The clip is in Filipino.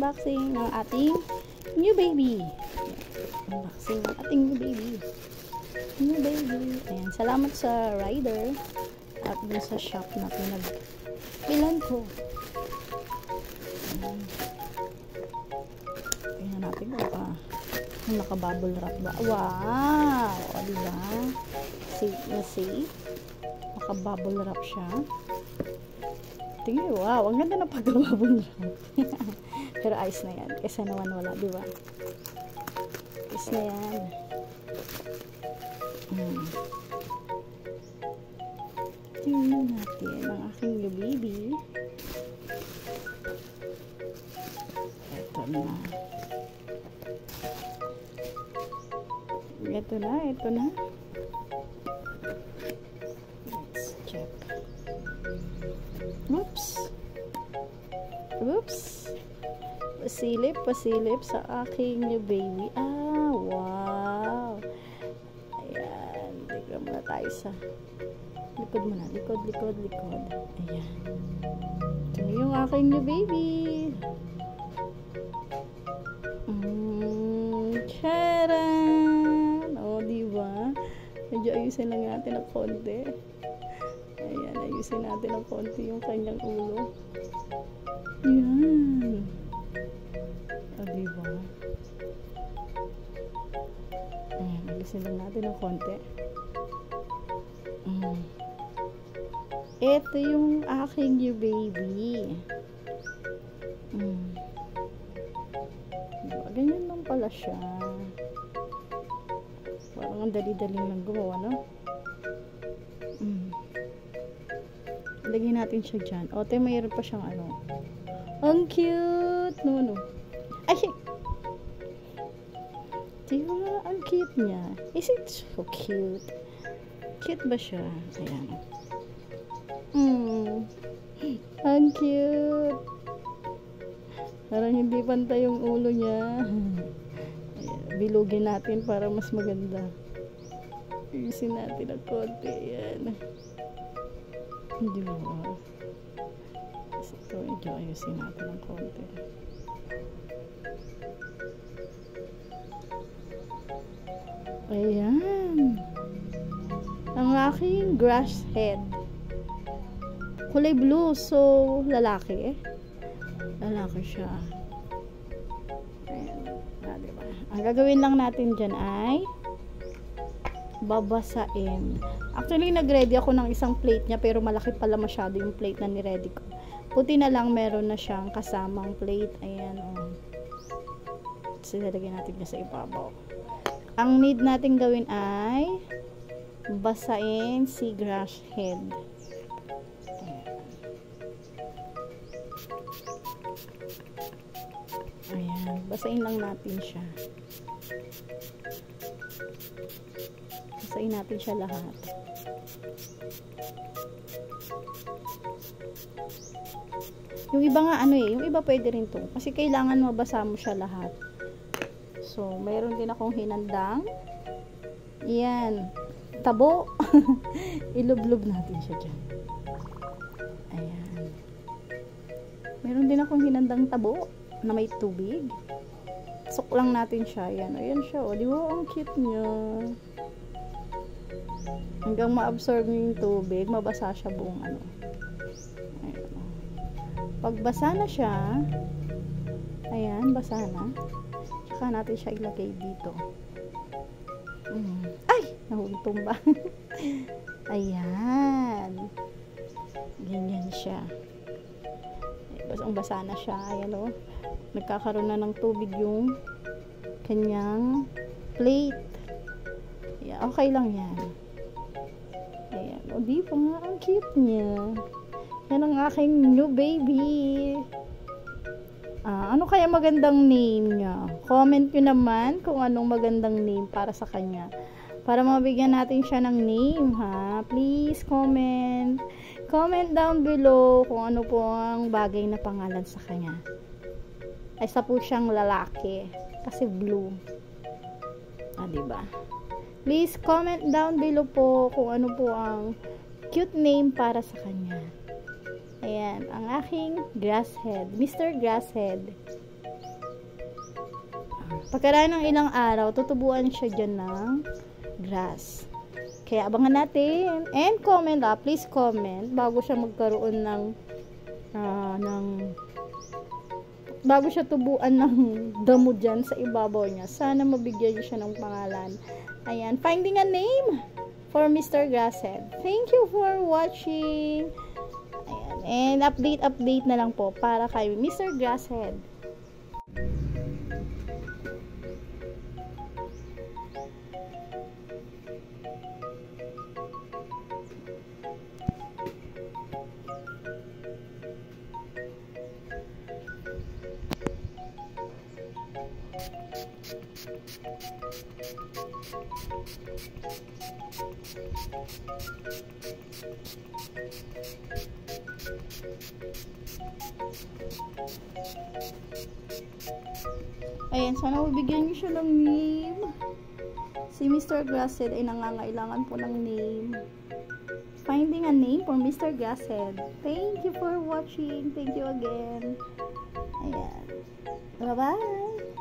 unboxing ng ating new baby. Unboxing ng ating new baby. New baby. Ayan, salamat sa rider at dun sa shop na pinag-ilan ko. Ayan. Ayan natin kung naka-bubble wrap ba. Wow! O, diba? Safe na safe. Naka-bubble wrap siya. Tingnan, wow! Ang ganda na pag-bubble wrap. Pero ayos na yan. Kesa naman wala, diba? Ayos na yan. Tingnan natin ang aking new baby. Ito na. Ito na. Let's check. Oops. Pasilip sa aking new baby. Ah, wow. Ayan. Tignan muna tayo sa likod muna. Likod. Ayan. Ito na yung aking new baby. Charan! O, diba? Medyo ayusin lang natin ng konti. Ayan, ayusin natin ng konti yung kanyang ulo. Ayan. O, diba? Ayan, ayusin lang natin ng konti. Ito yung aking new baby. Diba? Ganyan lang pala siya. Parang ang dali-daling lang gumawa, no? Lagyan natin siya dyan. O, tayo mayroon pa siyang ano. Ang cute! No. Ay! Diba? Ang cute niya. Is it so cute? Cute ba siya? Ayan. Ang cute! Parang hindi pantay yung ulo niya. Ayan, bilugin natin para mas maganda. Ayusin natin ang konti. Ayan. Hindi ba? Kasi ito, medyo ayusin natin ang konti. Ayan. Ang aking grass head. Kulay blue. So, lalaki. Lalaki siya. Ayan. Diba? Ang gagawin lang natin dyan ay babasain. Actually, nag-ready ako ng isang plate niya pero malaki pala masyado yung plate na ni-ready ko. Puti na lang meron na siyang kasamang plate. Ayan, o. Sinalagay natin niya sa ibabaw. Ang need natin gawin ay basain si grass head. Ayan, basain lang natin siya. Basain natin siya lahat. Yung iba nga yung iba pwede rin to. Kasi kailangan mabasa mo siya lahat. So, mayroon din akong hinandang. Yan. Tabo. Ilublob natin siya dyan. Ayan. Mayroon din akong hinandang tabo na may tubig. Sok lang natin siya. Ayan siya. O, di ba? Ang cute niya. Hanggang ma-absorb niyo yung tubig, mabasa siya buong ano. Ayan. Pag basa na siya, ayan, basa na. Tsaka natin siya ilagay dito. Ay! Nahultong ba? Ayan. Ganyan siya. Basang-basa na siya. Ayan o. Nagkakaroon na ng tubig yung kanyang plate. Ayan. Okay lang yan. Ayan. O, di pa nga. Ang cute niya. Yan ang aking new baby. Ano kaya magandang name niya? Comment nyo naman kung anong magandang name para sa kanya. Para mabigyan natin siya ng name, ha? Please comment. Comment down below kung ano po ang bagay na pangalan sa kanya. Ay, isa po siyang lalaki. Kasi blue. Diba? Please comment down below po kung ano po ang cute name para sa kanya. Ayan, ang aking grasshead. Mr. Grasshead. Pagkaraan ng ilang araw, tutubuan siya dyan ng grass. Kaya abangan natin. And comment please comment bago siya magkaroon bago siya tubuan ng damo dyan sa ibabaw niya. Sana mabigyan niyo siya ng pangalan. Ayan, finding a name for Mr. Grasshead. Thank you for watching. Ayan, and update na lang po para kay Mr. Grasshead. Ayan, sana mabigyan niyo siya ng name. Si Mr. Grasshead ay nangangailangan po ng name. Finding a name for Mr. Grasshead. Thank you for watching. Thank you again. Ayan. Bye-bye.